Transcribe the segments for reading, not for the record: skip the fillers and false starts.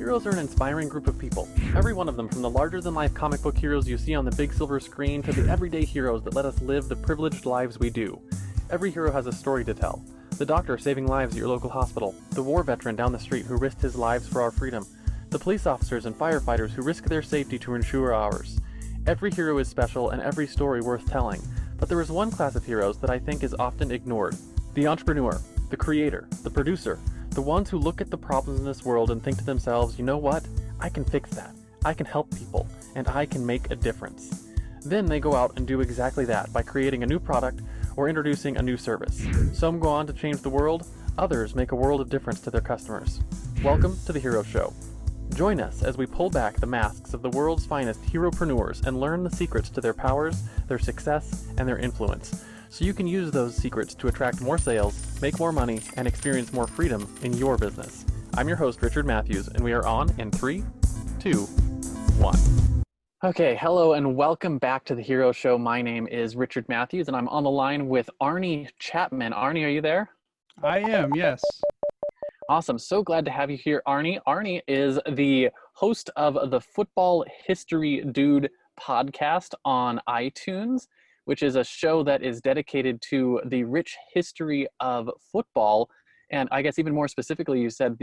Heroes are an inspiring group of people. Every one of them, from the larger-than-life comic book heroes you see on the big silver screen to the everyday heroes that let us live the privileged lives we do. Every hero has a story to tell. The doctor saving lives at your local hospital, the war veteran down the street who risked his lives for our freedom, the police officers and firefighters who risk their safety to ensure ours. Every hero is special and every story worth telling, but there is one class of heroes that I think is often ignored. The entrepreneur, the creator, the producer, the ones who look at the problems in this world and think to themselves, you know what? I can fix that. I can help people, and I can make a difference. Then they go out and do exactly that by creating a new product or introducing a new service. Some go on to change the world, others make a world of difference to their customers. Welcome to The Hero Show. Join us as we pull back the masks of the world's finest heropreneurs and learn the secrets to their powers, their success, and their influence, so you can use those secrets to attract more sales, make more money, and experience more freedom in your business. I'm your host, Richard Matthews, and we are on in 3, 2, 1. Okay, hello and welcome back to The Hero Show. My name is Richard Matthews, and I'm on the line with Arnie Chapman. Arnie, are you there? I am, yes. Awesome. So glad to have you here, Arnie. Arnie is the host of the Football History Dude podcast on iTunes, which is a show that is dedicated to the rich history of football. And I guess even more specifically, you said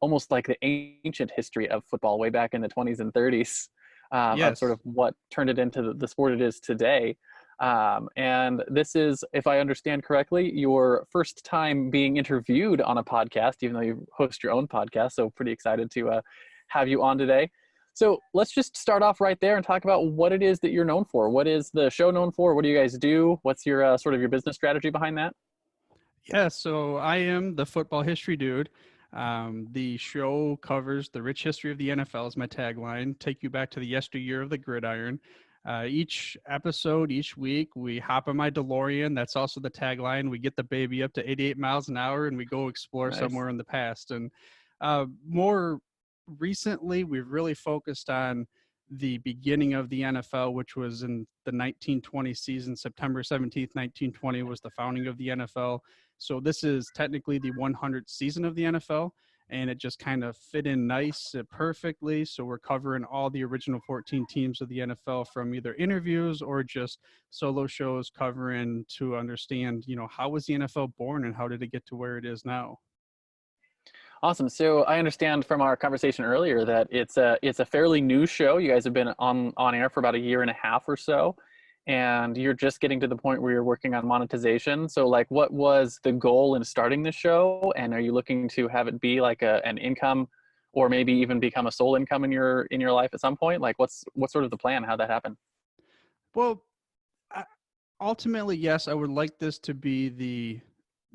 almost like the ancient history of football way back in the 20s and 30s, Yes. of sort of what turned it into the sport it is today. And this is, if I understand correctly, your first time being interviewed on a podcast, even though you host your own podcast. So pretty excited to have you on today. So let's just start off right there and talk about what it is that you're known for. What is the show known for? What do you guys do? What's your sort of your business strategy behind that? Yeah, so I am the Football History Dude. The show covers the rich history of the NFL is my tagline. Take you back to the yesteryear of the gridiron. Each episode, each week, we hop on my Delorian. That's also the tagline. We get the baby up to 88 miles an hour and we go explore Nice. somewhere in the past. And more recently, we've really focused on the beginning of the NFL, which was in the 1920 season. September 17th, 1920 was the founding of the NFL. So this is technically the 100th season of the NFL, and it just kind of fit in nice perfectly. So we're covering all the original 14 teams of the NFL from either interviews or just solo shows covering to understand, how was the NFL born and how did it get to where it is now? Awesome. So I understand from our conversation earlier that it's a fairly new show. You guys have been on air for about a year and a half or so, and you're just getting to the point where you're working on monetization. So like, what was the goal in starting the show? And are you looking to have it be like an income or maybe even become a sole income in your life at some point? Like what's sort of the plan? How'd that happen? Well, ultimately, yes, I would like this to be the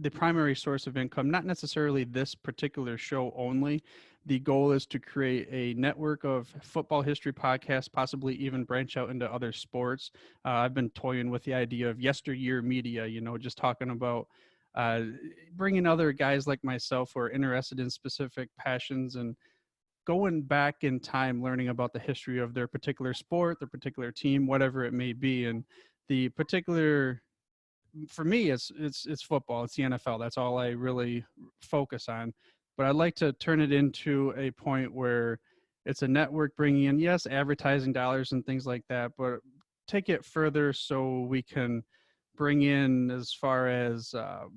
primary source of income, not necessarily this particular show only. The goal is to create a network of football history podcasts, possibly even branch out into other sports. I've been toying with the idea of yesteryear media, just talking about bringing other guys like myself who are interested in specific passions and going back in time, learning about the history of their particular sport, their particular team, whatever it may be. And the particular, for me, it's football. It's the NFL. That's all I really focus on. But I'd like to turn it into a point where it's a network bringing in, yes, advertising dollars and things like that, but take it further so we can bring in as far as, try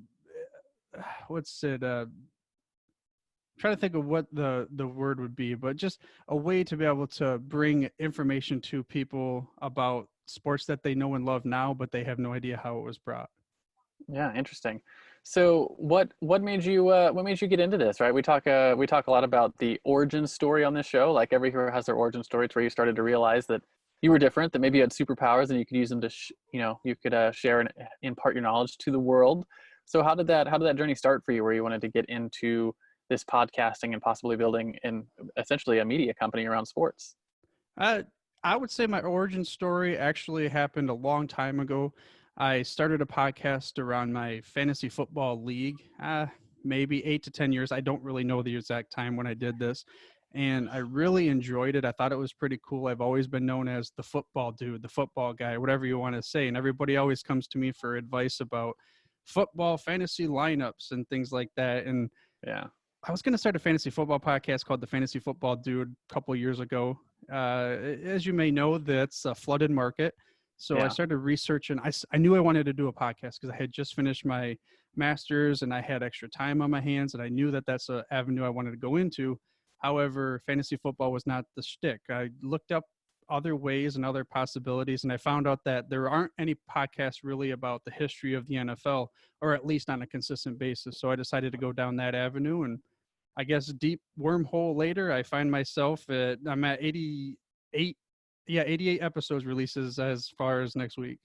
to think of what the word would be, but just a way to be able to bring information to people about sports that they know and love now, but they have no idea how it was brought. Yeah, interesting. So what made you get into this, right? We talk a lot about the origin story on this show. Like every hero has their origin story. It's where you started to realize that you were different, that maybe you had superpowers and you could use them to you could share and impart your knowledge to the world. So how did that journey start for you, where you wanted to get into this podcasting and possibly building essentially a media company around sports? I would say my origin story actually happened a long time ago. I started a podcast around my fantasy football league, maybe 8 to 10 years. I don't really know the exact time when I did this. And I really enjoyed it. I thought it was pretty cool. I've always been known as the football dude, the football guy, whatever you want to say. And everybody always comes to me for advice about football fantasy lineups and things like that. And Yeah. I was going to start a fantasy football podcast called The Fantasy Football Dude a couple of years ago. As you may know, that's a flooded market. So I Yeah. started researching. I knew I wanted to do a podcast because I had just finished my master's and I had extra time on my hands, and I knew that that's an avenue I wanted to go into. However, fantasy football was not the shtick. I looked up other ways and other possibilities, and I found out that there aren't any podcasts really about the history of the NFL, or at least on a consistent basis. So I decided to go down that avenue, and I guess deep wormhole later, I find myself I'm at 88, 88 episodes releases as far as next week.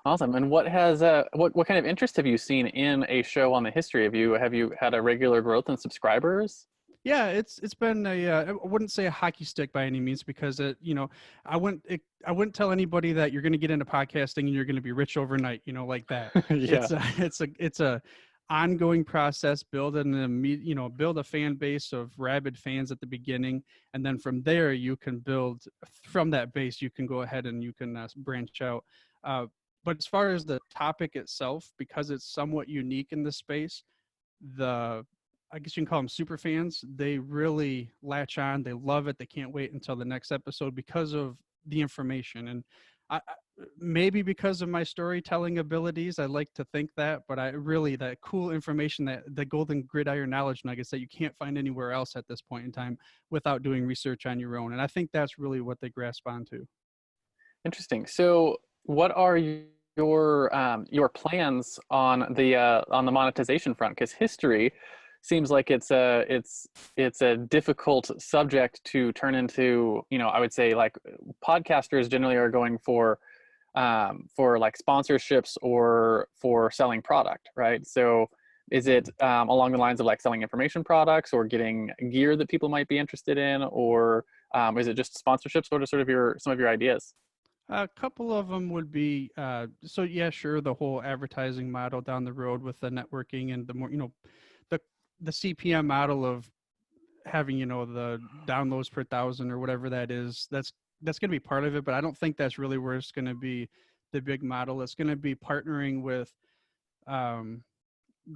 Awesome. And what has what kind of interest have you seen in a show on the history? Have you had a regular growth in subscribers? Yeah, it's been I wouldn't say a hockey stick by any means, because I wouldn't tell anybody that you're going to get into podcasting and you're going to be rich overnight, like that. Yeah. It's a ongoing process. Build a fan base of rabid fans at the beginning, and then from there you can build from that base. You can go ahead and you can branch out. But as far as the topic itself, because it's somewhat unique in this space, I guess you can call them super fans. They really latch on. They love it. They can't wait until the next episode because of the information. And maybe because of my storytelling abilities, I like to think that, but that cool information, that the golden gridiron knowledge nuggets that you can't find anywhere else at this point in time without doing research on your own. And I think that's really what they grasp onto. Interesting. So, what are your plans on the monetization front? Because history seems like it's a difficult subject to turn into. I would say, like, podcasters generally are going for like sponsorships or for selling product, right? So is it along the lines of like selling information products or getting gear that people might be interested in, or is it just sponsorships? What are some of your ideas? A couple of them would be, so yeah, sure, the whole advertising model down the road with the networking and the more, the the CPM model of having, the downloads per thousand or whatever that is. That's going to be part of it, but I don't think that's really where it's going to be the big model. It's going to be partnering with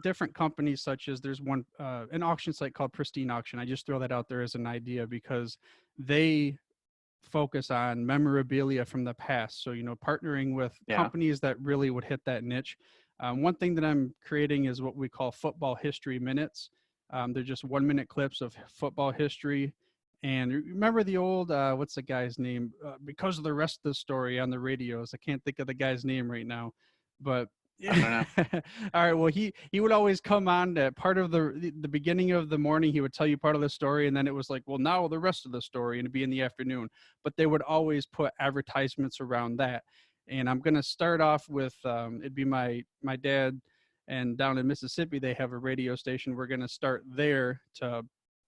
different companies, such as there's an auction site called Pristine Auction. I just throw that out there as an idea because they focus on memorabilia from the past. So, partnering with Yeah. companies that really would hit that niche. One thing that I'm creating is what we call football history minutes. They're just 1 minute clips of football history. And remember the old, what's the guy's name? Because of the rest of the story on the radios. I can't think of the guy's name right now, but I don't know. all right. Well, he would always come on at part of the beginning of the morning. He would tell you part of the story, and then it was like, well, now the rest of the story, and it'd be in the afternoon. But they would always put advertisements around that. And I'm gonna start off with it'd be my dad, and down in Mississippi they have a radio station. We're gonna start there to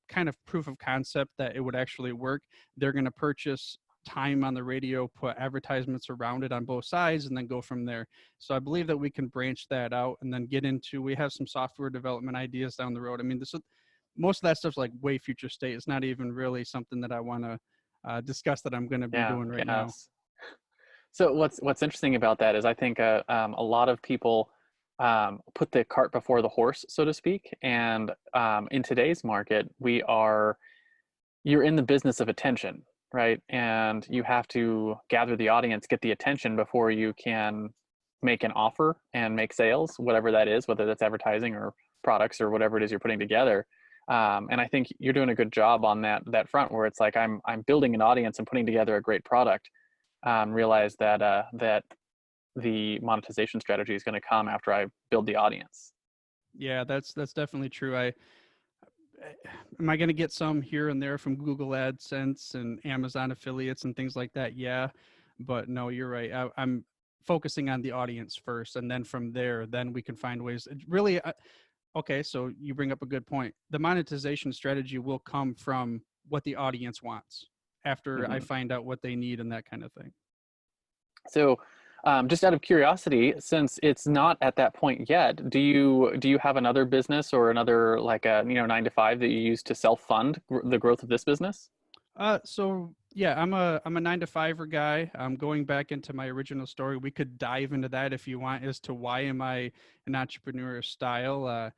kind of proof of concept that it would actually work. They're gonna purchase time on the radio, put advertisements around it on both sides, and then go from there. So I believe that we can branch that out and then get into, we have some software development ideas down the road. I mean, most of that stuff's like way future state. It's not even really something that I want to discuss that I'm going to be doing right now. So what's interesting about that is I think a lot of people put the cart before the horse, so to speak. And in today's market, you're in the business of attention, right? And you have to gather the audience, get the attention before you can make an offer and make sales, whatever that is, whether that's advertising or products or whatever it is you're putting together. And I think you're doing a good job on that front, where it's like I'm building an audience and putting together a great product. Realize that that the monetization strategy is going to come after I build the audience. Yeah, that's definitely true. Am I going to get some here and there from Google AdSense and Amazon affiliates and things like that? Yeah, but no, you're right. I'm focusing on the audience first, and then from there, then we can find ways. Really, okay, so you bring up a good point. The monetization strategy will come from what the audience wants after I find out what they need and that kind of thing. So, just out of curiosity, since it's not at that point yet, do you have another business or another, like a 9 to 5 that you use to self-fund the growth of this business? So yeah, I'm a 9 to 5er guy. I'm going back into my original story. We could dive into that if you want, as to why am I an entrepreneur style.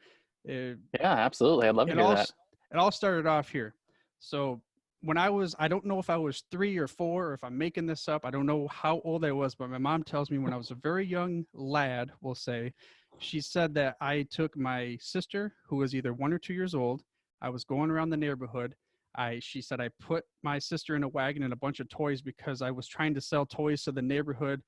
It, Yeah, absolutely. I'd love to it hear all that. it all started off here. So when I don't know if I was 3 or 4, or if I'm making this up. I don't know how old I was, but my mom tells me when I was a very young lad, we'll say, she said that I took my sister, who was either 1 or 2 years old. I was going around the neighborhood. She said I put my sister in a wagon and a bunch of toys because I was trying to sell toys to the neighborhood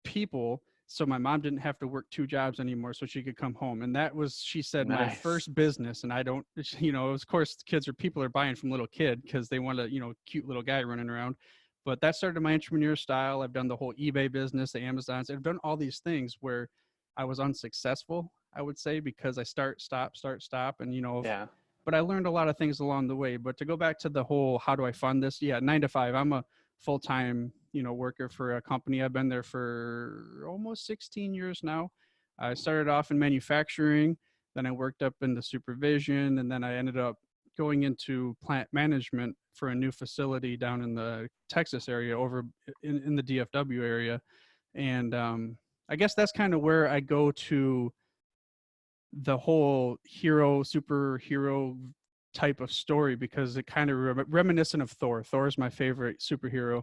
people, so my mom didn't have to work 2 jobs anymore so she could come home. And that was, she said, my Nice. first business. And I don't, of course kids or people are buying from little kid because they want a, cute little guy running around. But that started my entrepreneur style. I've done the whole eBay business, the Amazons. I've done all these things where I was unsuccessful, I would say, because I start, stop. And, Yeah. but I learned a lot of things along the way. But to go back to the whole, how do I fund this? Yeah, 9 to 5. I'm a full-time, worker for a company. I've been there for almost 16 years now. I started off in manufacturing, then I worked up into supervision, and then I ended up going into plant management for a new facility down in the Texas area, over in the DFW area. And I guess that's kind of where I go to the whole hero superhero type of story, because it kind of reminiscent of Thor. Thor is my favorite superhero.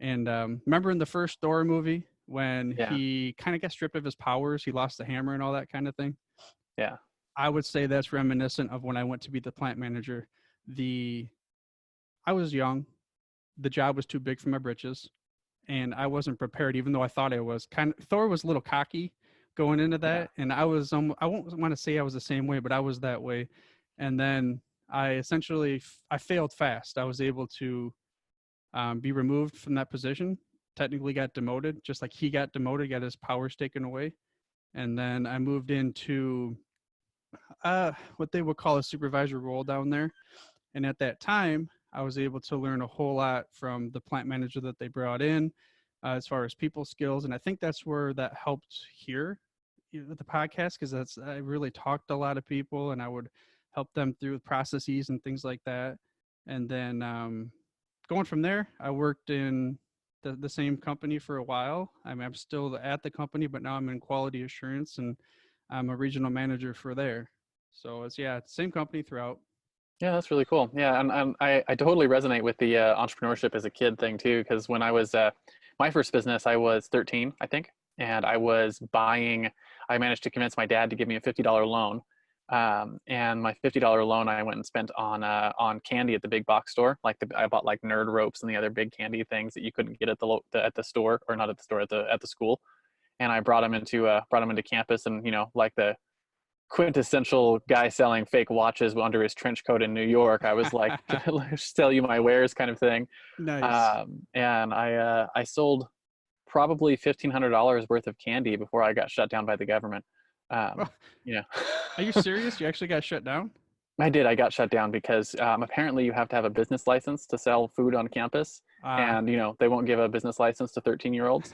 And remember in the first Thor movie when Yeah. he kind of got stripped of his powers, he lost the hammer and all that kind of thing. Yeah. I would say that's reminiscent of when I went to be the plant manager. The I was young, the job was too big for my britches, and I wasn't prepared, even though I thought I was. Thor was a little cocky going into Yeah. that, and I was I won't want to say I was the same way, but I was that way. And then I essentially I failed fast. I was able to be removed from that position. Technically, got demoted, just like he got demoted, got his powers taken away, and then I moved into what they would call a supervisor role down there. And at that time, I was able to learn a whole lot from the plant manager that they brought in, as far as people skills. And I think that's where that helped here with the podcast, because I really talked to a lot of people and I would help them through processes and things like that. And then going from there, I worked in the same company for a while. I'm still at the company, but now I'm in quality assurance and I'm a regional manager for there. So it's, yeah, same company throughout. Yeah, that's really cool. Yeah, and I totally resonate with the entrepreneurship as a kid thing too, because when I was my first business, I was 13, I think, and I was buying. I managed to convince my dad to give me a $50 loan, and my $50 loan I went and spent on candy at the big box store. I bought like Nerd Ropes and the other big candy things that you couldn't get at the store, or not at the store, at the school. And I brought them into campus, and like the quintessential guy selling fake watches under his trench coat in New York. I was like, sell you my wares kind of thing. Nice. And I sold probably $1,500 worth of candy before I got shut down by the government. Oh, You know, are you serious? You actually got shut down? I did. I got shut down because apparently you have to have a business license to sell food on campus, Ah. and they won't give a business license to 13-year-olds.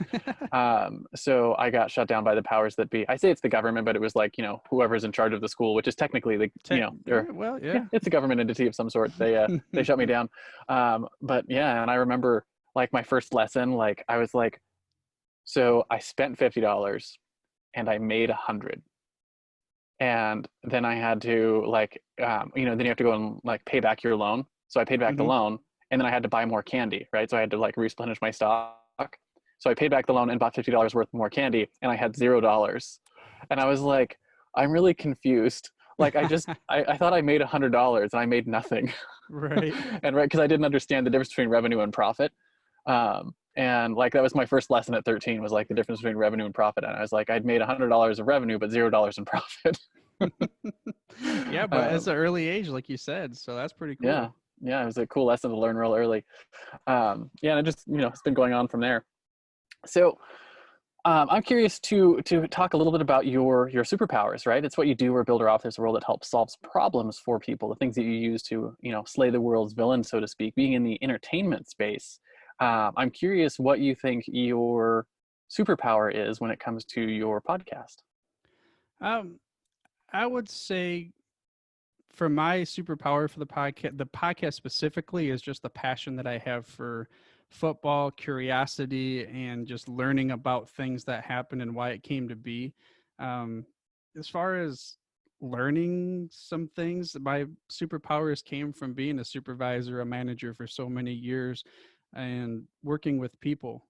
So I got shut down by the powers that be. I say it's the government, but it was like whoever's in charge of the school, which is technically they're Well, yeah, yeah. it's a government entity of some sort. They shut me down. But yeah, and I remember like my first lesson, like I was like, so I spent $50 and I made 100. And then I had to then you have to go and like pay back your loan. So I paid back the Hmm. loan, and then I had to buy more candy, right? So I had to like replenish my stock. So I paid back the loan and bought $50 worth more candy, and I had $0. And I was like, I'm really confused. Like I thought I made $100 and I made nothing. Right. And right, because I didn't understand the difference between revenue and profit. And like that was my first lesson at 13, was like the difference between revenue and profit. And I was like, I'd made $100 of revenue but $0 in profit. Yeah, but it's um, an early age, like you said, so that's pretty yeah, cool. yeah, it was a cool lesson to learn real early. Yeah, and it just it's been going on from there. So I'm curious to talk a little bit about your superpowers, right? It's what you do or build or authors a world that helps solves problems for people, the things that you use to slay the world's villain, so to speak. Being in the entertainment space, I'm curious what you think your superpower is when it comes to your podcast. Um, I would say for my superpower for the podcast specifically is just the passion that I have for football, curiosity, and just learning about things that happened and why it came to be. Um, as far as learning some things. My superpowers came from being a supervisor, a manager for so many years, and working with people,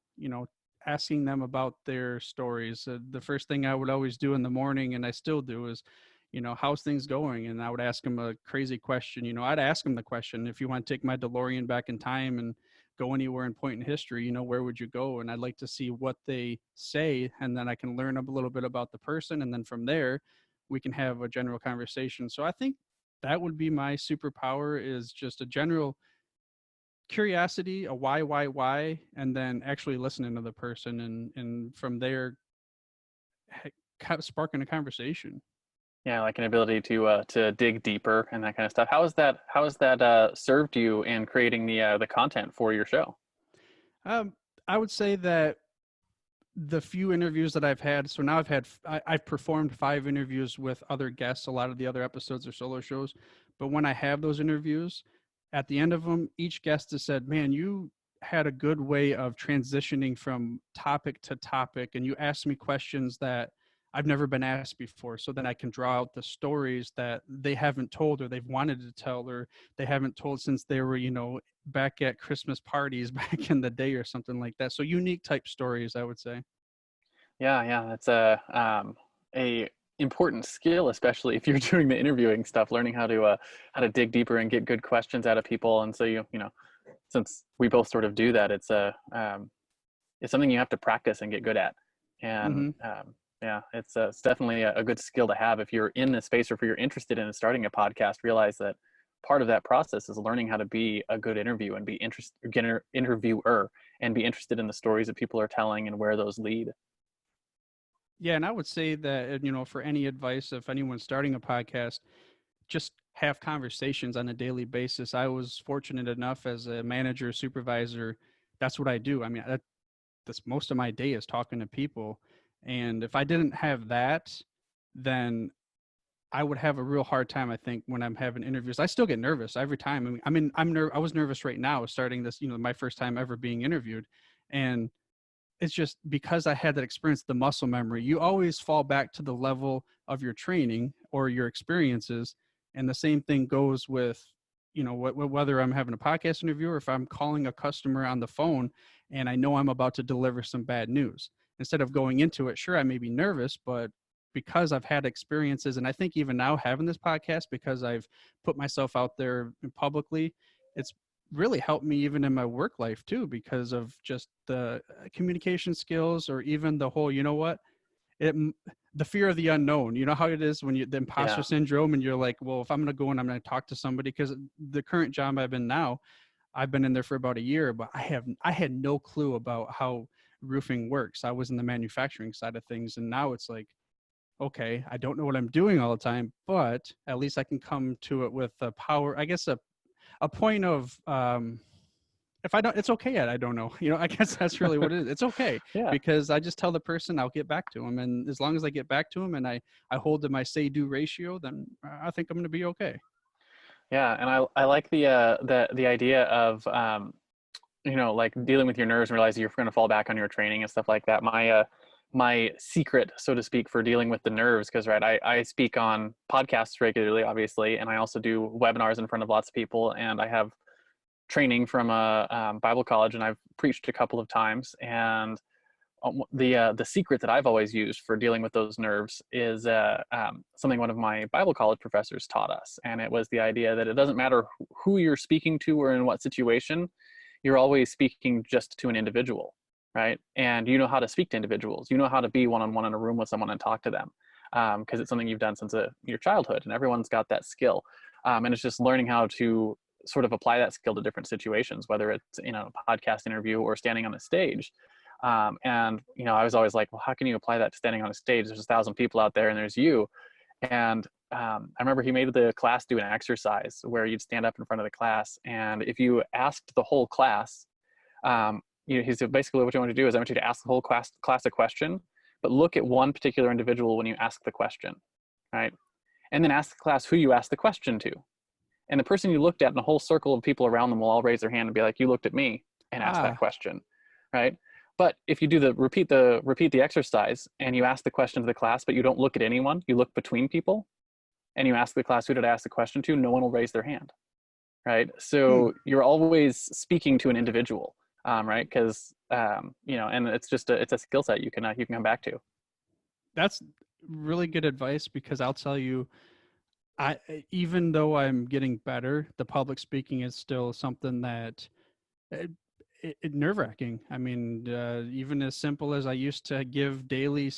asking them about their stories. The first thing I would always do in the morning, and I still do, is, how's things going? And I would ask them a crazy question. I'd ask them the question, if you want to take my DeLorean back in time and go anywhere in point in history, where would you go? And I'd like to see what they say, and then I can learn a little bit about the person, and then from there we can have a general conversation. So I think that would be my superpower, is just a general curiosity, a why, and then actually listening to the person, and from there sparking a conversation. Yeah, like an ability to dig deeper and that kind of stuff. How has that served you in creating the content for your show? Um, I would say that the few interviews that I've had, so now I've performed 5 interviews with other guests. A lot of the other episodes are solo shows, but when I have those interviews, at the end of them, each guest has said, "Man, you had a good way of transitioning from topic to topic, and you asked me questions that I've never been asked before, so then I can draw out the stories that they haven't told, or they've wanted to tell, or they haven't told since they were, back at Christmas parties back in the day or something like that." So unique type stories, I would say. Yeah, that's a important skill, especially if you're doing the interviewing stuff, learning how to dig deeper and get good questions out of people. And so since we both sort of do that, it's something you have to practice and get good at. And Hmm. yeah, it's definitely a good skill to have if you're in this space, or if you're interested in starting a podcast. Realize that part of that process is learning how to be a good interview and be interviewer, and be interested in the stories that people are telling and where those lead. Yeah, and I would say that, for any advice, if anyone's starting a podcast, just have conversations on a daily basis. I was fortunate enough as a manager, supervisor, that's what I do. I mean, that's most of my day is talking to people. And if I didn't have that, then I would have a real hard time, I think, when I'm having interviews. I still get nervous every time. I was nervous right now starting this, my first time ever being interviewed. And it's just because I had that experience, the muscle memory. You always fall back to the level of your training or your experiences, and the same thing goes with, whether I'm having a podcast interview or if I'm calling a customer on the phone and I know I'm about to deliver some bad news. Instead of going into it, sure, I may be nervous, but because I've had experiences, and I think even now having this podcast, because I've put myself out there publicly, it's really helped me even in my work life too, because of just the communication skills, or even the whole, it the fear of the unknown. You know how it is when the imposter Yeah, syndrome, and you're like, well, if I'm going to go and I'm going to talk to somebody, because the current job I've been now, I've been in there for about a year, but I had no clue about how roofing works. I was in the manufacturing side of things, and now it's like, okay, I don't know what I'm doing all the time, but at least I can come to it with a power, I guess, a point of, if I don't, it's okay. I don't know. I guess that's really what it is. It's okay, yeah. because I just tell the person I'll get back to them. And as long as I get back to them and I hold to my say do ratio, then I think I'm going to be okay. Yeah, and I like the idea of like dealing with your nerves and realizing you're going to fall back on your training and stuff like that. My secret, so to speak, for dealing with the nerves, because right, I speak on podcasts regularly, obviously, and I also do webinars in front of lots of people, and I have training from a Bible college, and I've preached a couple of times. And the secret that I've always used for dealing with those nerves is something one of my Bible college professors taught us, and it was the idea that it doesn't matter who you're speaking to or in what situation, you're always speaking just to an individual, right? And you know how to speak to individuals. You know how to be one-on-one in a room with someone and talk to them, because it's something you've done since your childhood, and everyone's got that skill. And it's just learning how to sort of apply that skill to different situations, whether it's a podcast interview or standing on a stage. And I was always like, well, how can you apply that to standing on a stage? There's 1,000 people out there, and there's you. And I remember he made the class do an exercise where you'd stand up in front of the class, and if you asked the whole class, he said, basically what you want to do is I want you to ask the whole class a question, but look at one particular individual when you ask the question, right? And then ask the class who you asked the question to. And the person you looked at, in a whole circle of people around them, will all raise their hand and be like, you looked at me and asked that Ah, question, right? But if you do repeat the exercise, and you ask the question to the class, but you don't look at anyone, you look between people, and you ask the class, who did I ask the question to? No one will raise their hand, right? Hmm. So you're always speaking to an individual, right? Because and it's just it's a skill set you can come back to. That's really good advice, because I'll tell you, even though I'm getting better, the public speaking is still something that it, nerve wracking. I mean, even as simple as I used to give daily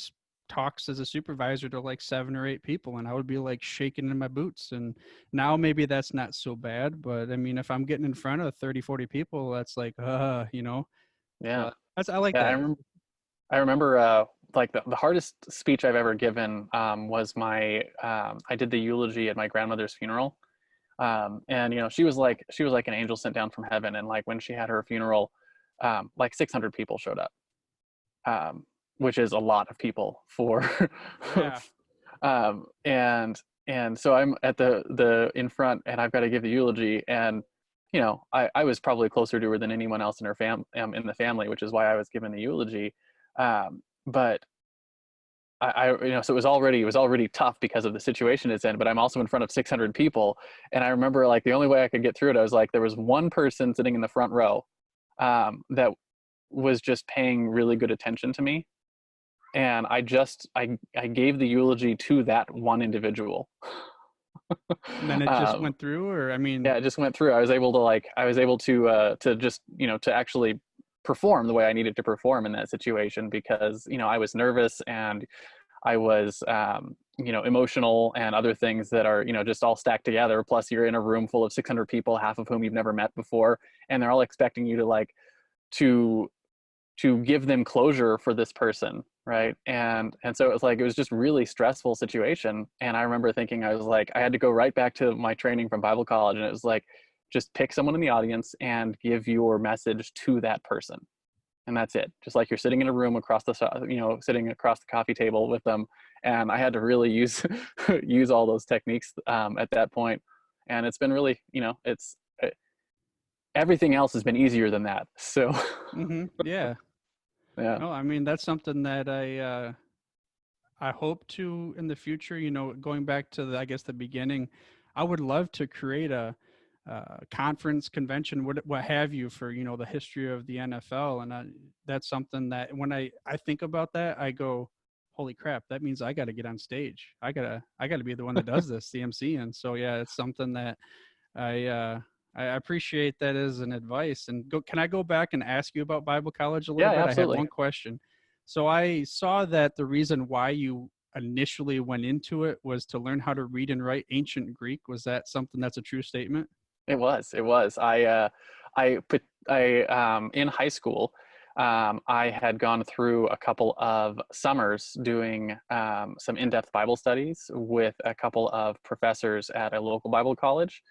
talks as a supervisor to like 7 or 8 people, and I would be like shaking in my boots. And now maybe that's not so bad, but I mean, if I'm getting in front of 30, 40 people, that's like, Yeah, but I like yeah. that. I remember like the hardest speech I've ever given was my I did the eulogy at my grandmother's funeral. And she was like an angel sent down from heaven. And like when she had her funeral, like 600 people showed up, which is a lot of people for Yeah. and so I'm at the in front, and I've got to give the eulogy. And I was probably closer to her than anyone else in her in the family, which is why I was given the eulogy. But so it was already tough because of the situation it's in, but I'm also in front of 600 people. And I remember like the only way I could get through it, I was like, there was one person sitting in the front row that was just paying really good attention to me. And I gave the eulogy to that one individual. And then it just um, went through, or I mean, yeah, it just went through. I was able to just to actually perform the way I needed to perform in that situation, because I was nervous, and I was emotional, and other things that are just all stacked together. Plus you're in a room full of 600 people, half of whom you've never met before, and they're all expecting you to to give them closure for this person, right? And so it was just really stressful situation. And I remember thinking, I was like, I had to go right back to my training from Bible college, and it was like, just pick someone in the audience and give your message to that person, and that's it. Just like you're sitting in a room across the sitting across the coffee table with them. And I had to really use use all those techniques at that point. And it's been really everything else has been easier than that. So yeah. yeah. No, I mean, that's something that I hope to in the future. Going back to I guess the beginning, I would love to create a conference, convention, what have you, for the history of the NFL. And that's something that when I think about that, I go, holy crap, that means I got to get on stage. I gotta be the one that does this, the MC. And so yeah, it's something that I uh, I appreciate that as an advice. And can I go back and ask you about Bible college a little Yeah, bit? I had absolutely. one question. So I saw that the reason why you initially went into it was to learn how to read and write ancient Greek. Was that something that's a true statement? It was. I in high school, I had gone through a couple of summers doing some in-depth Bible studies with a couple of professors at a local Bible college.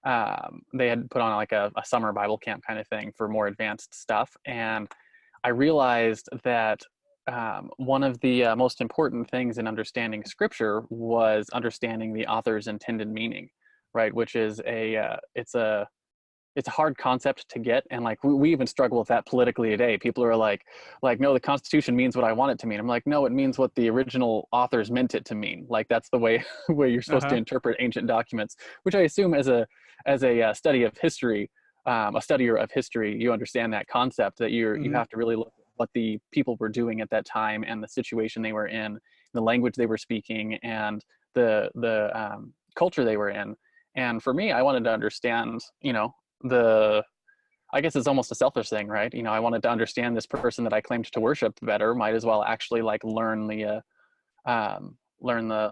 They had put on like a summer Bible camp kind of thing for more advanced stuff. And I realized that one of the most important things in understanding scripture was understanding the author's intended meaning, right? Which is it's a hard concept to get. And like we even struggle with that politically today. People are like no, the Constitution means what I want it to mean. I'm like, no, it means what the original authors meant it to mean. Like that's the way way you're supposed to Uh-huh. interpret ancient documents, which I assume as a study of history, a studier of history, you understand that concept, that you Hmm. have to really look at what the people were doing at that time, and the situation they were in, the language they were speaking, and the culture they were in. And for me, I wanted to understand, the I guess it's almost a selfish thing, right? I wanted to understand this person that I claimed to worship better. Might as well actually like learn the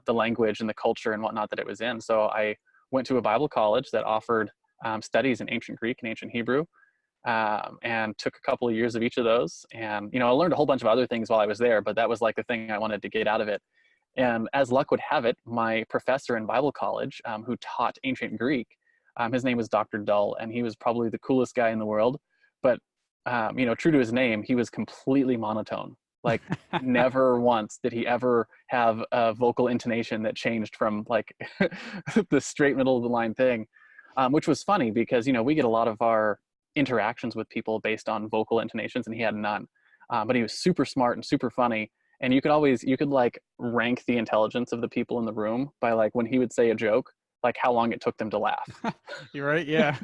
language and the culture and whatnot that it was in. So I went to a Bible college that offered studies in ancient Greek and ancient Hebrew, and took a couple of years of each of those. And I learned a whole bunch of other things while I was there, but that was like the thing I wanted to get out of it. And as luck would have it, my professor in Bible college, who taught ancient Greek, his name was Dr. Dull, and he was probably the coolest guy in the world. But true to his name, he was completely monotone. Like never once did he ever have a vocal intonation that changed from like the straight middle of the line thing, which was funny because we get a lot of our interactions with people based on vocal intonations, and he had none. But he was super smart and super funny. And you could like rank the intelligence of the people in the room by like when he would say a joke, like how long it took them to laugh. You're right. Yeah.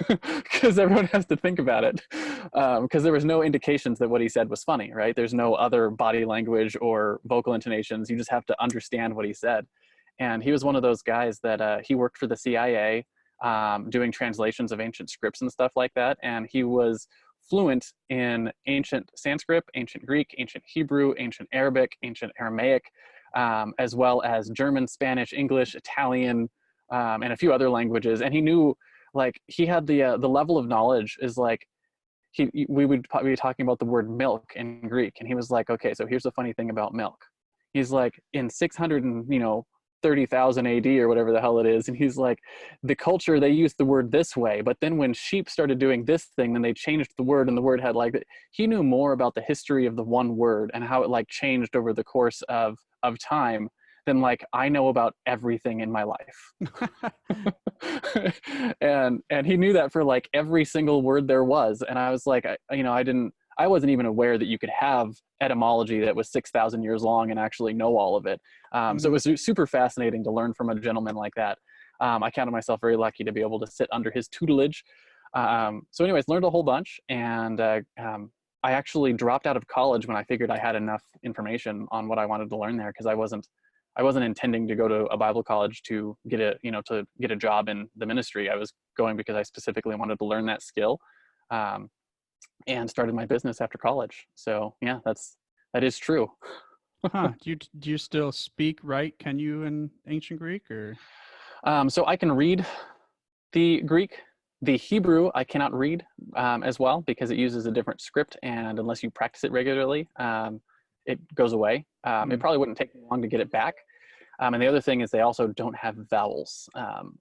Because everyone has to think about it. Because there was no indications that what he said was funny, right? There's no other body language or vocal intonations. You just have to understand what he said. And he was one of those guys that he worked for the CIA, doing translations of ancient scripts and stuff like that. And he was fluent in ancient Sanskrit, ancient Greek, ancient Hebrew, ancient Arabic, ancient Aramaic, as well as German, Spanish, English, Italian, and a few other languages. And he knew, like, he had the level of knowledge is like, we would be talking about the word milk in Greek, and he was like, okay, so here's the funny thing about milk. He's like, in 600 and 30,000 AD or whatever the hell it is, and he's like, the culture, they used the word this way, but then when sheep started doing this thing, then they changed the word, and the word had like, he knew more about the history of the one word and how it like changed over the course of time than like I know about everything in my life. and he knew that for like every single word there was. And I was like, I wasn't even aware that you could have etymology that was 6,000 years long and actually know all of it. So it was super fascinating to learn from a gentleman like that. I counted myself very lucky to be able to sit under his tutelage. So anyways, learned a whole bunch. And I actually dropped out of college when I figured I had enough information on what I wanted to learn there, because I wasn't intending to go to a Bible college to get a job in the ministry. I was going because I specifically wanted to learn that skill, and started my business after college. So yeah, that is true. Huh. Do you still speak, write? Can you in ancient Greek or? So I can read the Greek. The Hebrew I cannot read as well, because it uses a different script, and unless you practice it regularly, it goes away. It probably wouldn't take me long to get it back. And the other thing is they also don't have vowels.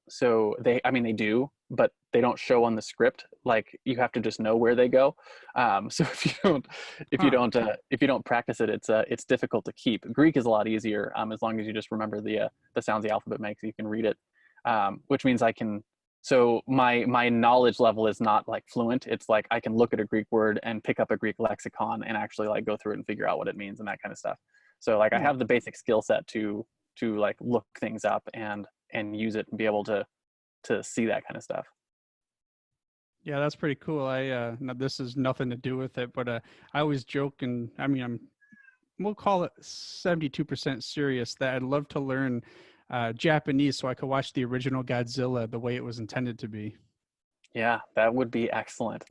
So they do, but they don't show on the script. Like, you have to just know where they go. So if you don't practice it, it's difficult to keep. Greek is a lot easier, as long as you just remember the sounds the alphabet makes. You can read it, which means I can. So my knowledge level is not like fluent. It's like I can look at a Greek word and pick up a Greek lexicon and actually like go through it and figure out what it means and that kind of stuff. So like I have the basic skill set to like look things up and use it and be able to see that kind of stuff. Yeah, that's pretty cool. Now this is nothing to do with it, but I always joke, and I mean, we'll call it 72% serious, that I'd love to learn Japanese so I could watch the original Godzilla the way it was intended to be. Yeah, that would be excellent.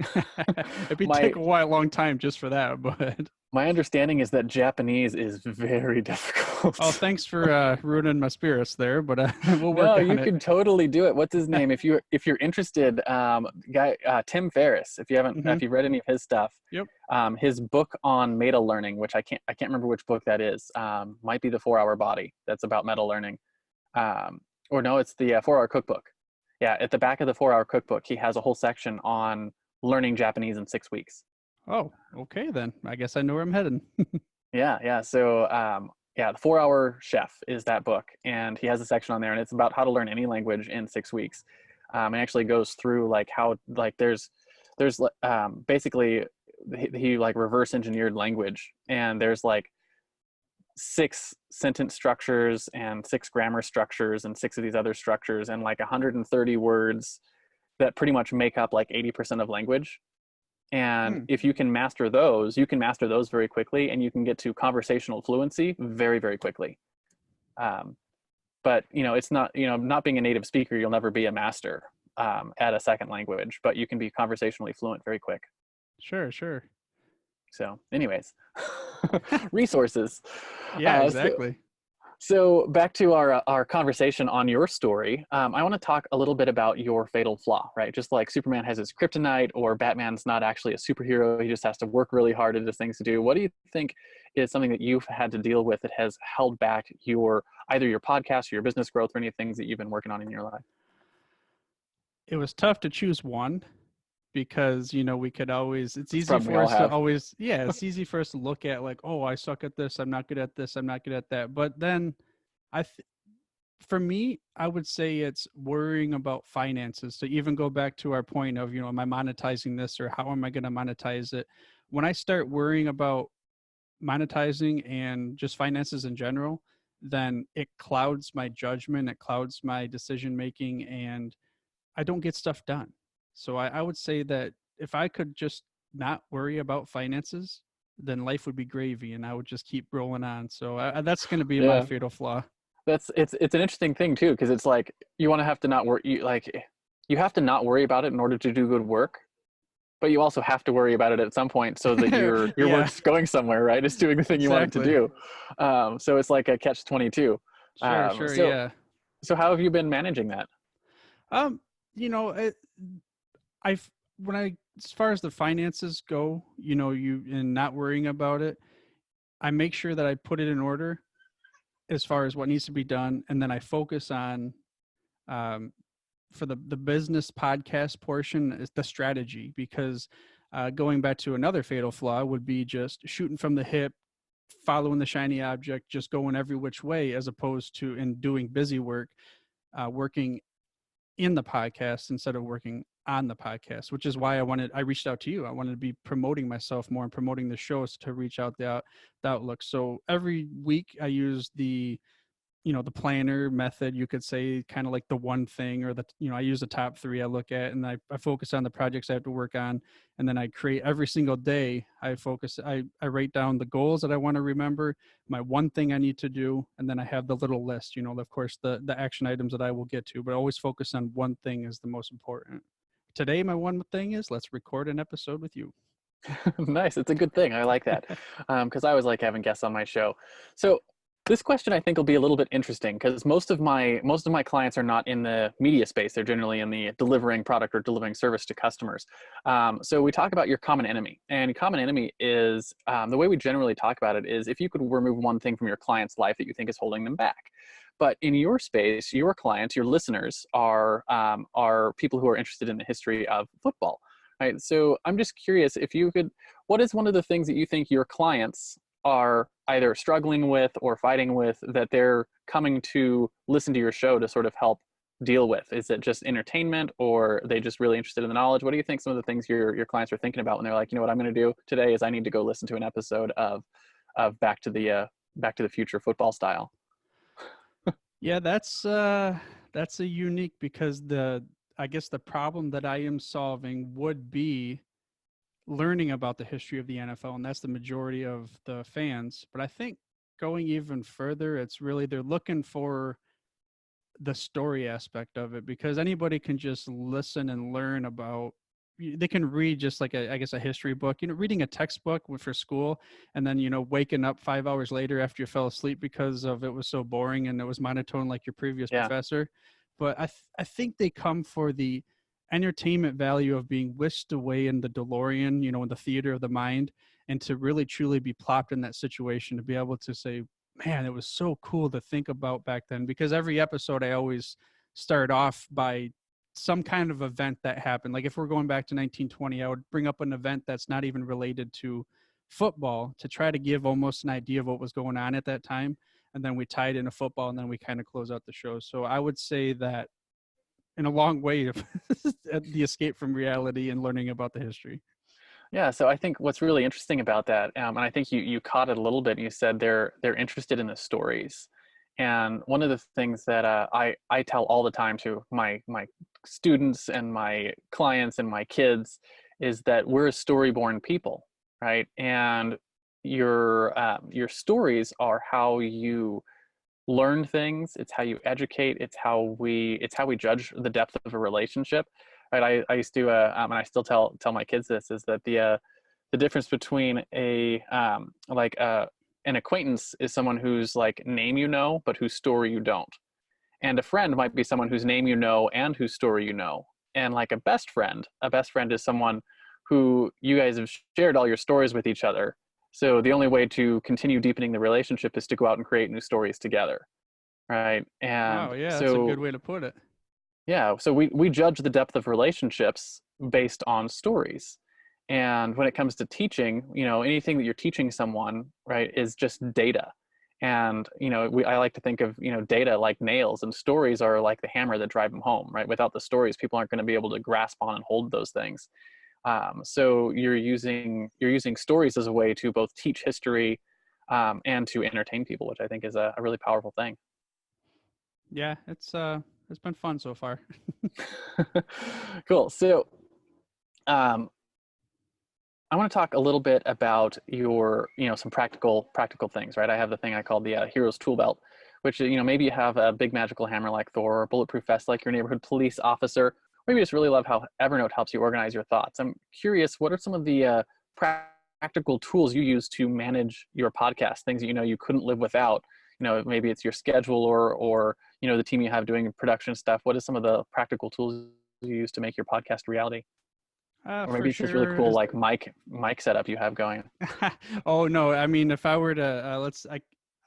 It'd take a long time just for that, but my understanding is that Japanese is very difficult. Oh, thanks for ruining my spirits there, but we'll work on it. No, you can totally do it. What's his name? If you're interested, Tim Ferriss. If you've read any of his stuff, yep. His book on meta learning, which I can't remember which book that is. Might be the 4-Hour Body. That's about meta learning, or no, it's the 4-Hour Cookbook. Yeah, at the back of the 4-Hour Cookbook, he has a whole section on learning Japanese in 6 weeks. Oh, okay then. I guess I know where I'm heading. Yeah. So, the 4-Hour Chef is that book, and he has a section on there, and it's about how to learn any language in 6 weeks. And actually goes through like how like there's basically he like reverse engineered language, and there's like 6 sentence structures and 6 grammar structures and 6 of these other structures and like 130 words that pretty much make up like 80% of language. And if you can master those, very quickly, and you can get to conversational fluency very, very quickly. But it's not, not being a native speaker, you'll never be a master at a second language, but you can be conversationally fluent very quick. Sure. So anyways, resources. Yeah, exactly. So back to our conversation on your story, I want to talk a little bit about your fatal flaw, right? Just like Superman has his kryptonite, or Batman's not actually a superhero. He just has to work really hard at his things to do. What do you think is something that you've had to deal with that has held back either your podcast or your business growth, or any things that you've been working on in your life? It was tough to choose one, because we could always, it's easy for us to always, it's easy for us to look at like, oh, I suck at this, I'm not good at this, I'm not good at that. But then for me, I would say it's worrying about finances. To even go back to our point of, am I monetizing this, or how am I going to monetize it? When I start worrying about monetizing and just finances in general, then it clouds my judgment, it clouds my decision making, and I don't get stuff done. So I would say that if I could just not worry about finances, then life would be gravy and I would just keep rolling on. So that's going to be my Yeah. fatal flaw. It's an interesting thing too, because it's like you want to have to not worry, you have to not worry about it in order to do good work, but you also have to worry about it at some point so that your Yeah, work's going somewhere, right? It's doing the thing you want it to exactly. do. So it's like a catch 22. Sure, Um, sure, so yeah. so how have you been managing that? Um, you know, I've when I as far as the finances go, you and not worrying about it, I make sure that I put it in order as far as what needs to be done, and then I focus on um, for the business podcast portion is the strategy because going back to another fatal flaw would be just shooting from the hip, following the shiny object, just going every which way, as opposed to in doing busy work, working in the podcast instead of working on the podcast, which is why I reached out to you. I wanted to be promoting myself more and promoting the shows to reach out the outlook. So every week I use the planner method, you could say, kind of like the one thing, or I use the top three I look at, and I focus on the projects I have to work on. And then I create every single day. I write down the goals that I want to remember, my one thing I need to do. And then I have the little list, of course, the action items that I will get to, but always focus on one thing is the most important. Today, my one thing is let's record an episode with you. Nice. It's a good thing. I like that. Because I always like having guests on my show. So this question I think will be a little bit interesting because most of my clients are not in the media space. They're generally in the delivering product or delivering service to customers. So we talk about your common enemy, and common enemy is the way we generally talk about it is if you could remove one thing from your client's life that you think is holding them back. But in your space, your clients, your listeners are people who are interested in the history of football. Right. So I'm just curious if you could, what is one of the things that you think your clients are either struggling with or fighting with that they're coming to listen to your show to sort of help deal with? Is it just entertainment, or are they just really interested in the knowledge? What do you think some of the things your clients are thinking about when they're like, what I'm going to do today is I need to go listen to an episode of Back to the Future football style? Yeah, that's a unique because I guess the problem that I am solving would be learning about the history of the NFL, and that's the majority of the fans. But I think going even further, it's really they're looking for the story aspect of it because anybody can just listen and learn about. They can read just like I guess a history book, reading a textbook for school, and then waking up 5 hours later after you fell asleep because of it was so boring and it was monotone like your previous Yeah. professor. But I think they come for the entertainment value of being whisked away in the DeLorean, in the theater of the mind, and to really truly be plopped in that situation to be able to say, man, it was so cool to think about back then. Because every episode I always start off by some kind of event that happened. Like if we're going back to 1920, I would bring up an event that's not even related to football to try to give almost an idea of what was going on at that time. And then we tie it into football, and then we kind of close out the show. So I would say that in a long way of the escape from reality and learning about the history. Yeah, so I think what's really interesting about that, and I think you caught it a little bit. You said they're interested in the stories, and one of the things that I tell all the time to my students and my clients and my kids is that we're a story-born people, right? And your stories are how you learn things. It's how you educate. It's how we judge the depth of a relationship, right? I used to and I still tell my kids this is that the difference between an acquaintance is someone whose like name you know but whose story you don't, and a friend might be someone whose name you know and whose story you know. And like a best friend is someone who you guys have shared all your stories with each other, so the only way to continue deepening the relationship is to go out and create new stories together, right? Wow, And yeah, that's a good so way to put it. yeah, so we judge the depth of relationships based on stories. And when it comes to teaching, anything that you're teaching someone, right, is just data. And I like to think of data like nails, and stories are like the hammer that drive them home, right? Without the stories, people aren't going to be able to grasp on and hold those things. So you're using stories as a way to both teach history, and to entertain people, which I think is a really powerful thing. Yeah, it's been fun so far. Cool. So um, I want to talk a little bit about your, some practical things, right? I have the thing I call the Hero's Tool Belt, which, maybe you have a big magical hammer like Thor, or a bulletproof vest like your neighborhood police officer, or maybe you just really love how Evernote helps you organize your thoughts. I'm curious, what are some of the practical tools you use to manage your podcast, things that you couldn't live without? Maybe it's your schedule or the team you have doing production stuff. What is some of the practical tools you use to make your podcast a reality? Or For maybe it's this really sure. cool like mic setup you have going. Oh no, I mean, if I were to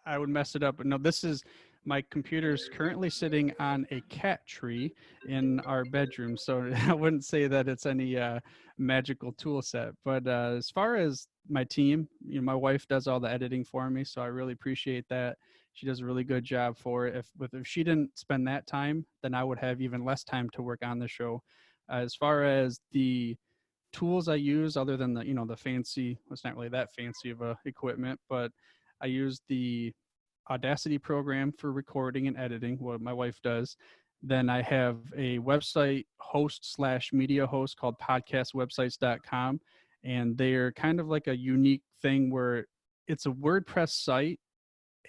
I would mess it up. But no, this is my computer's currently sitting on a cat tree in our bedroom, so I wouldn't say that it's any magical tool set. But as far as my team, my wife does all the editing for me, so I really appreciate that. She does a really good job for it. If she didn't spend that time, then I would have even less time to work on the show. As far as the tools I use, other than the fancy, well, it's not really that fancy of a equipment, but I use the Audacity program for recording and editing, what my wife does. Then I have a website host slash media host called podcastwebsites.com. And they're kind of like a unique thing where it's a WordPress site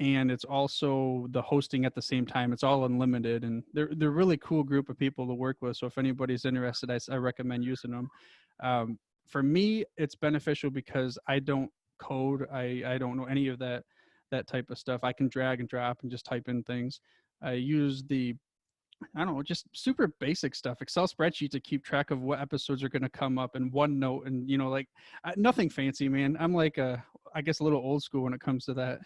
and it's also the hosting at the same time. It's all unlimited, and they're a really cool group of people to work with. So if anybody's interested, I recommend using them. For me, it's beneficial because I don't code. I don't know any of that type of stuff. I can drag and drop and just type in things. I use I don't know, just super basic stuff. Excel spreadsheet to keep track of what episodes are going to come up, and OneNote, and like nothing fancy, man. I'm like I guess a little old school when it comes to that.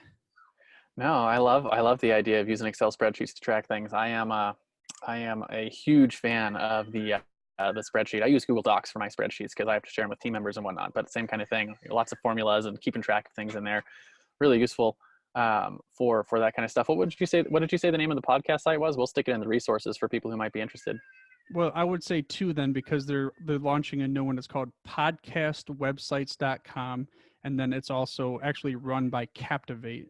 No, I love the idea of using Excel spreadsheets to track things. I am a huge fan of the spreadsheet. I use Google Docs for my spreadsheets because I have to share them with team members and whatnot. But same kind of thing, lots of formulas and keeping track of things in there. Really useful for that kind of stuff. What did you say the name of the podcast site was? We'll stick it in the resources for people who might be interested. Well, I would say two then, because they're launching a new one. It's called podcastwebsites.com, and then it's also actually run by Captivate.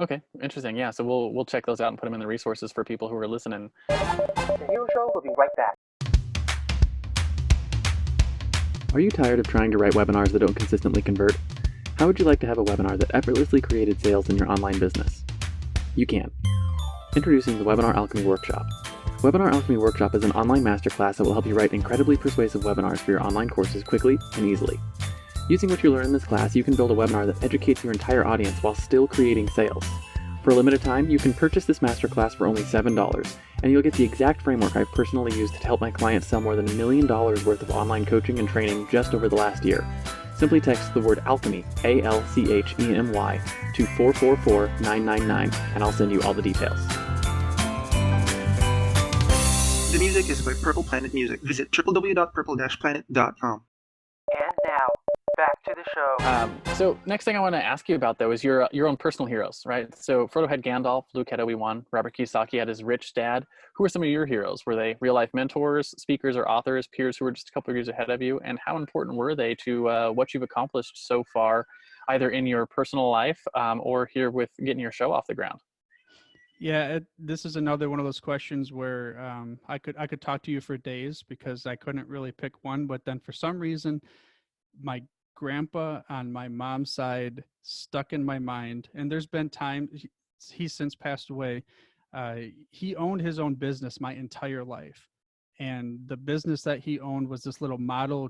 Okay, interesting. Yeah, so we'll check those out and put them in the resources for people who are listening. The Hero Show will be right back. Are you tired of trying to write webinars that don't consistently convert? How would you like to have a webinar that effortlessly created sales in your online business? You can. Introducing the Webinar Alchemy Workshop. Webinar Alchemy Workshop is an online masterclass that will help you write incredibly persuasive webinars for your online courses quickly and easily. Using what you learn in this class, you can build a webinar that educates your entire audience while still creating sales. For a limited time, you can purchase this masterclass for only $7, and you'll get the exact framework I've personally used to help my clients sell more than $1 million worth of online coaching and training just over the last year. Simply text the word alchemy, ALCHEMY, to 444999, and I'll send you all the details. The music is by Purple Planet Music. Visit www.purple-planet.com. And now, back to the show. So next thing I want to ask you about, though, is your own personal heroes, right? So Frodo had Gandalf, Luke had Obi-Wan, Robert Kiyosaki had his rich dad. Who are some of your heroes? Were they real-life mentors, speakers, or authors, peers who were just a couple of years ahead of you? And how important were they to what you've accomplished so far, either in your personal life or here with getting your show off the ground? Yeah, this is another one of those questions where I could talk to you for days because I couldn't really pick one. But then for some reason, my grandpa on my mom's side stuck in my mind. And there's been times, he's since passed away. He owned his own business my entire life. And the business that he owned was this little model.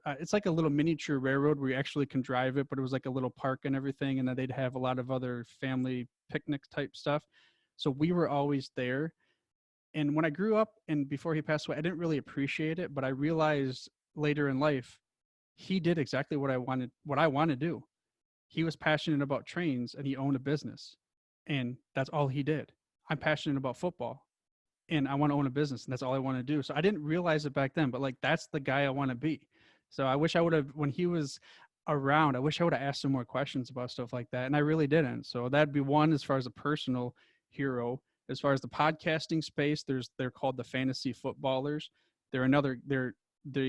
It's like a little miniature railroad where you actually can drive it, but it was like a little park and everything. And then they'd have a lot of other family picnic type stuff. So we were always there. And when I grew up and before he passed away, I didn't really appreciate it, but I realized later in life, he did exactly what I want to do. He was passionate about trains and he owned a business, and that's all he did. I'm passionate about football and I want to own a business, and that's all I want to do. So I didn't realize it back then, but like, that's the guy I want to be. So I wish I would have, when he was around, I wish I would have asked him more questions about stuff like that. And I really didn't. So that'd be one, as far as a personal hero. As far as the podcasting space, they're called the Fantasy Footballers. They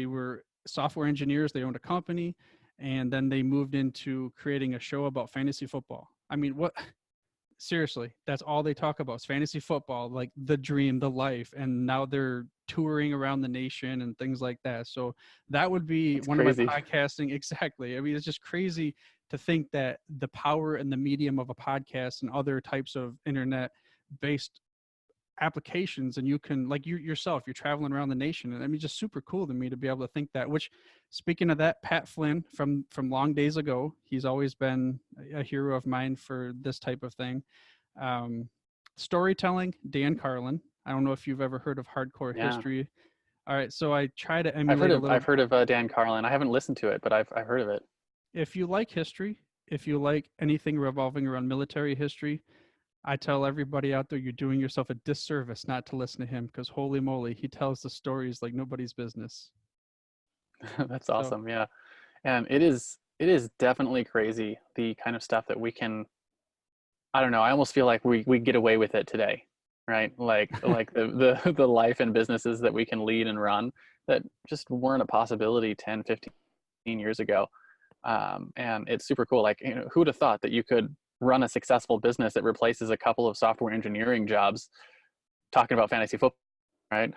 were software engineers. They owned a company, and then they moved into creating a show about fantasy football. I mean, what? Seriously, that's all they talk about is fantasy football, like the dream, the life, and now they're touring around the nation and things like that. So that would be It's one of my crazy. podcasting. Exactly. I mean, it's just crazy to think that the power and the medium of a podcast and other types of internet based applications, and you can, like, you yourself, you're traveling around the nation, and I mean, just super cool to me to be able to think that. Which, speaking of that, Pat Flynn from long days ago, he's always been a hero of mine for this type of thing. um Storytelling, Dan Carlin. I don't know if you've ever heard of Hardcore Yeah. History. All right, so I try to emulate a little. I've heard of Dan Carlin. I haven't listened to it, but I've heard of it. If you like history, if you like anything revolving around military history, I tell everybody out there, you're doing yourself a disservice not to listen to him, because holy moly, he tells the stories like nobody's business. That's So, awesome. Yeah. And it is definitely crazy the kind of stuff that we can, I don't know, I almost feel like we get away with it today, right? Like the life and businesses that we can lead and run that just weren't a possibility 10, 15 years ago. And it's super cool. Like, who would have thought that you could run a successful business that replaces a couple of software engineering jobs talking about fantasy football, right?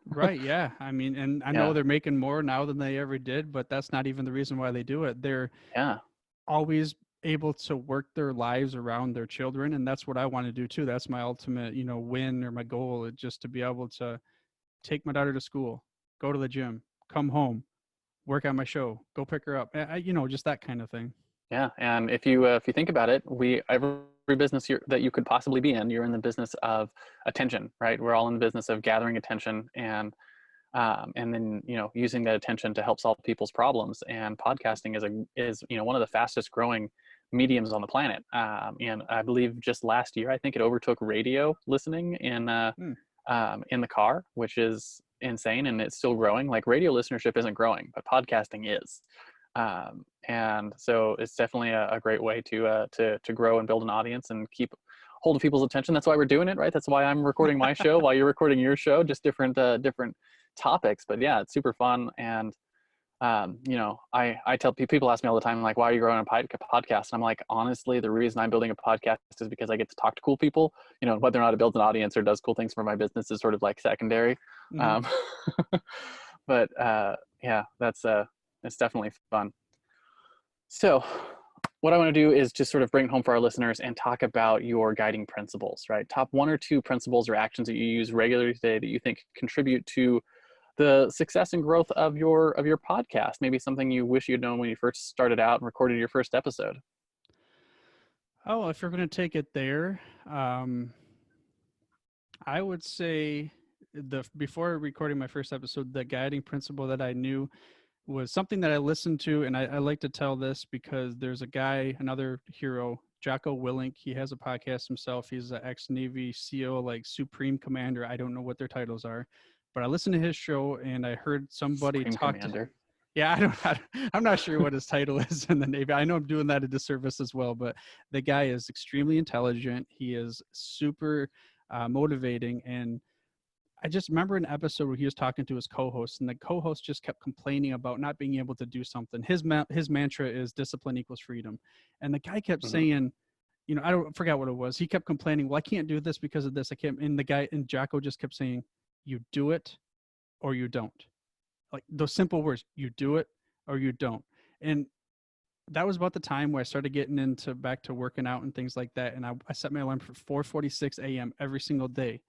right, yeah. I mean, and I know Yeah. they're making more now than they ever did, but that's not even the reason why they do it. They're Yeah. always able to work their lives around their children, and that's what I want to do too. That's my ultimate, win, or my goal, is just to be able to take my daughter to school, go to the gym, come home, work on my show, go pick her up. Just that kind of thing. Yeah, and if you think about it, every business that you could possibly be in, you're in the business of attention, right? We're all in the business of gathering attention and then using that attention to help solve people's problems. And podcasting is one of the fastest growing mediums on the planet. And I believe just last year, I think it overtook radio listening Hmm. in the car, which is insane, and it's still growing. Like, radio listenership isn't growing, but podcasting is. And so it's definitely a great way to grow and build an audience and keep hold of people's attention. That's why we're doing it, right? That's why I'm recording my show while you're recording your show, just different topics. But yeah, it's super fun. And I tell people, ask me all the time, like, why are you growing a podcast? And I'm like, honestly, the reason I'm building a podcast is because I get to talk to cool people. Whether or not it builds an audience or does cool things for my business is sort of like secondary. Mhm. But yeah, it's definitely fun. So what I want to do is just sort of bring it home for our listeners and talk about your guiding principles, right? Top one or two principles or actions that you use regularly today that you think contribute to the success and growth of your podcast. Maybe something you wish you'd known when you first started out and recorded your first episode. Oh, if you're going to take it there, I would say before recording my first episode, the guiding principle that I knew was something that I listened to, and I like to tell this because there's a guy, another hero, Jocko Willink. He has a podcast himself. He's an ex-Navy SEAL, like Supreme Commander. I don't know what their titles are, but I listened to his show and I heard somebody Supreme talk Commander. Yeah, I'm not sure what his title is in the Navy. I know I'm doing that a disservice as well, but the guy is extremely intelligent. He is super motivating, and I just remember an episode where he was talking to his co-host, and the co-host just kept complaining about not being able to do something. His mantra is discipline equals freedom, and the guy kept saying, I don't forget what it was. He kept complaining, well, I can't do this because of this. I can't. And Jocko just kept saying, you do it or you don't. Like those simple words, you do it or you don't. And that was about the time where I started getting back to working out and things like that. And I set my alarm for 4:46 a.m. every single day.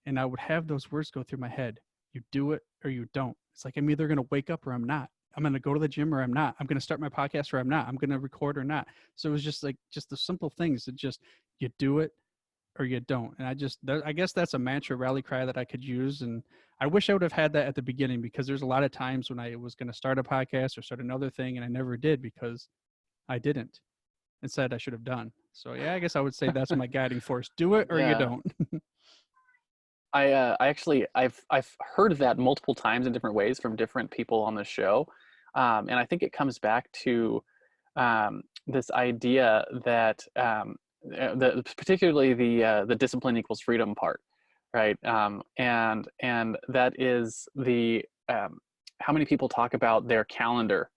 And I would have those words go through my head. You do it or you don't. It's like, I'm either going to wake up or I'm not. I'm going to go to the gym or I'm not. I'm going to start my podcast or I'm not. I'm going to record or not. So it was just the simple things that just, you do it or you don't. And I guess that's a mantra rally cry that I could use. And I wish I would have had that at the beginning, because there's a lot of times when I was going to start a podcast or start another thing and I never did because I didn't. Instead, I should have done. So yeah, I guess I would say that's my guiding force. Do it or you Yeah. don't. I've heard that multiple times in different ways from different people on the show. And I think it comes back to this idea that particularly the discipline equals freedom part, right? And that is how many people talk about their calendar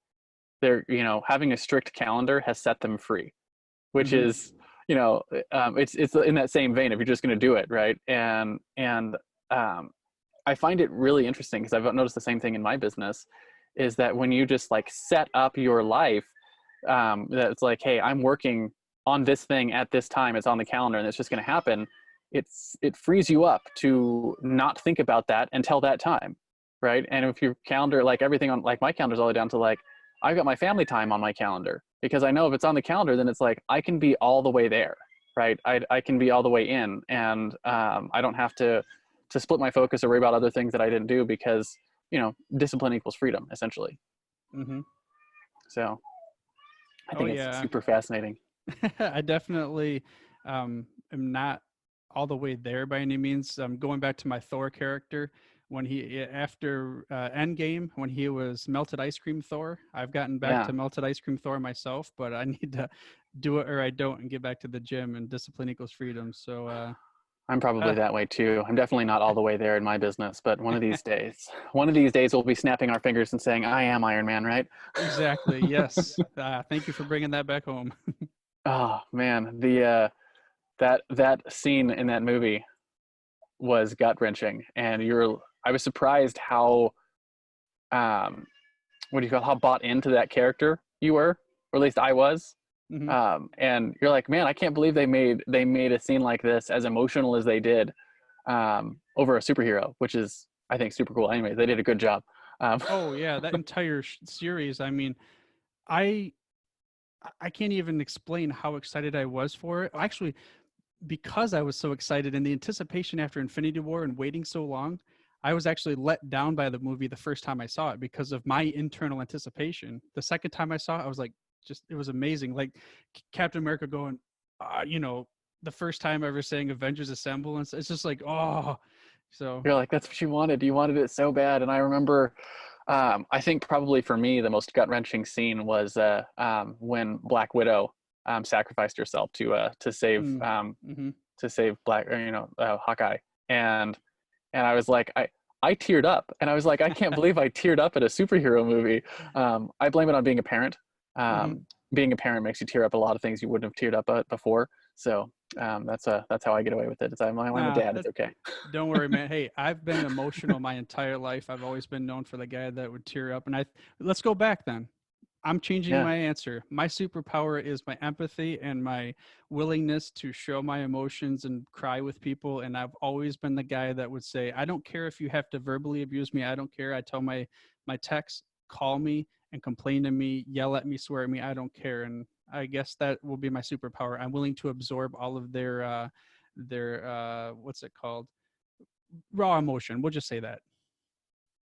they're, having a strict calendar has set them free, which Mhm. is, it's in that same vein if you're just going to do it, right? And I find it really interesting because I've noticed the same thing in my business, is that when you just like set up your life, that it's like, hey, I'm working on this thing at this time, it's on the calendar and it's just going to happen. It frees you up to not think about that until that time, right? And if your calendar, like everything on, like my calendar's all the way down to like, I've got my family time on my calendar because I know if it's on the calendar, then it's like I can be all the way there, right? I can be all the way in, and I don't have to split my focus or worry about other things that I didn't do because discipline equals freedom, essentially. Mhm. So I Oh think it's yeah. super fascinating. I definitely am not all the way there by any means. Going back to my Thor character, when he after Endgame, when he was melted ice cream Thor, I've gotten back Yeah, to melted ice cream Thor myself, but I need to do it or I don't and get back to the gym. And discipline equals freedom. So I'm probably uh, that way too. I'm definitely not all the way there in my business, but one of these days we'll be snapping our fingers and saying, I am Iron Man, right? exactly. Yes. Thank you for bringing that back home. Oh man, the that scene in that movie was gut wrenching, and I was surprised how um what do you call how bought into that character you were, or at least I was. Hmm. And you're like, man, I can't believe they made a scene like this as emotional as they did, over a superhero, which is I think super cool. Anyway, they did a good job. Um, Oh yeah, that entire series. I mean, I I can't even explain how excited I was for it. Actually, because I was so excited and the anticipation after Infinity War and waiting so long, I was actually let down by the movie the first time I saw it because of my internal anticipation. The second time I saw it, I was like, just it was amazing. Like Captain America going, the first time ever saying Avengers Assemble, and it's just like, oh, so. you're like, that's what you wanted. You wanted it so bad. And I remember, I think probably for me the most gut wrenching scene was when Black Widow sacrificed herself to save Mm, mm-hmm. Black, Hawkeye, and I was like, I teared up, and I was like, I can't believe I teared up at a superhero movie. I blame it on being a parent. Mm-hmm. Being a parent makes you tear up a lot of things you wouldn't have teared up at before. So that's how I get away with it. I'm a Nah, dad. It's okay. don't worry, man. Hey, I've been emotional my entire life. I've always been known for the guy that would tear up. And let's go back then. I'm changing Yeah. my answer. My superpower is my empathy and my willingness to show my emotions and cry with people. And I've always been the guy that would say, I don't care if you have to verbally abuse me. I don't care. I tell my texts, call me and complain to me, yell at me, swear at me. I don't care. And I guess that will be my superpower. I'm willing to absorb all of their what's it called, raw emotion. We'll just say that.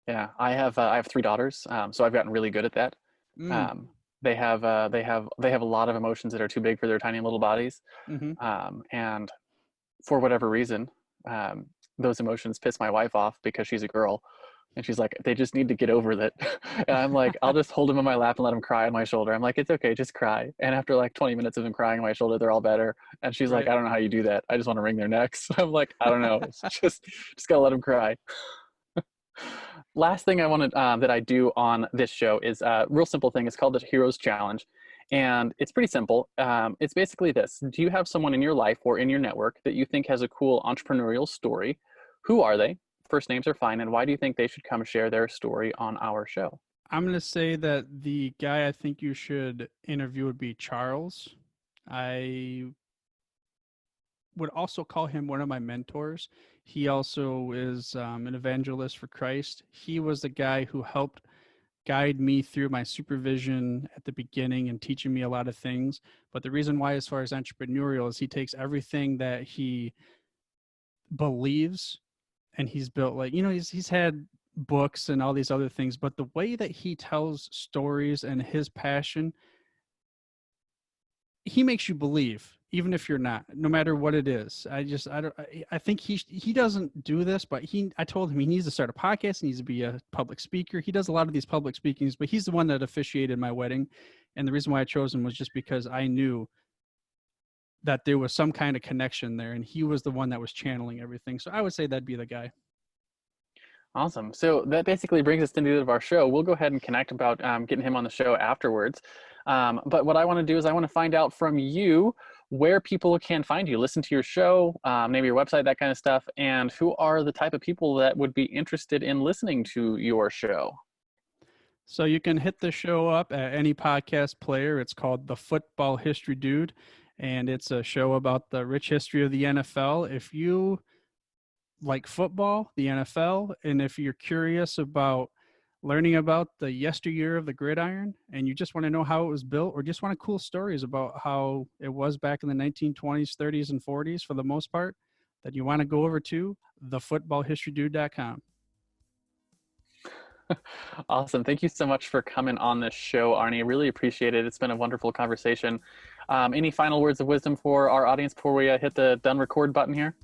Yeah, I have three daughters, so I've gotten really good at that. Mm, Um, they have a lot of emotions that are too big for their tiny little bodies, mm-hmm. and for whatever reason, um, those emotions piss my wife off because she's a girl, and she's like, they just need to get over that. And I'm like, I'll just hold them in my lap and let them cry on my shoulder. I'm like, it's okay, just cry. And after like 20 minutes of them crying on my shoulder, they're all better. And she's like, Right. I don't know how you do that. I just want to wring their necks. I'm like, I don't know. It's just gotta let them cry. Last thing I wanted that I do on this show is a real simple thing. It's called the Heroes Challenge, and it's pretty simple. It's basically this: do you have someone in your life or in your network that you think has a cool entrepreneurial story? Who are they? First names are fine, and why do you think they should come share their story on our show? I'm going to say that the guy I think you should interview would be Charles. I would also call him one of my mentors. He also is an evangelist for Christ. He was the guy who helped guide me through my supervision at the beginning and teaching me a lot of things. But the reason why, as far as entrepreneurial, is he takes everything that he believes and he's built, like, he's had books and all these other things, but the way that he tells stories and his passion, he makes you believe even if you're not, no matter what it is. I think he doesn't do this, but I told him he needs to start a podcast, he needs to be a public speaker. He does a lot of these public speakings, but he's the one that officiated my wedding. And the reason why I chose him was just because I knew that there was some kind of connection there, and he was the one that was channeling everything. So I would say that'd be the guy. Awesome. So that basically brings us to the end of our show. We'll go ahead and connect about getting him on the show afterwards. But what I want to do is I want to find out from you where people can find you, listen to your show, maybe your website, that kind of stuff, and who are the type of people that would be interested in listening to your show. So you can hit the show up at any podcast player. It's called The Football History Dude, and it's a show about the rich history of the NFL. If you like football, the NFL, and if you're curious about learning about the yesteryear of the gridiron, and you just want to know how it was built, or just want cool stories about how it was back in the 1920s, 30s, and 40s for the most part, then you want to go over to thefootballhistorydude.com. Awesome. Thank you so much for coming on this show, Arnie. I really appreciate it. It's been a wonderful conversation. Any final words of wisdom for our audience before we hit the done record button here?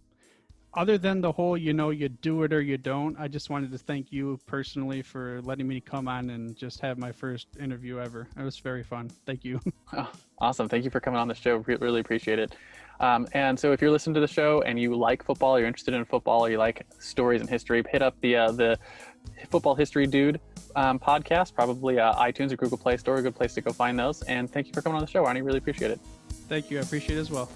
Other than the whole, you do it or you don't, I just wanted to thank you personally for letting me come on and just have my first interview ever. It was very fun. Thank you. Oh, awesome. Thank you for coming on the show. Really appreciate it. And so if you're listening to the show and you like football, you're interested in football, or you like stories and history, hit up the Football History Dude podcast, probably iTunes or Google Play Store, a good place to go find those. And thank you for coming on the show, Arnie. Really appreciate it. Thank you. I appreciate it as well.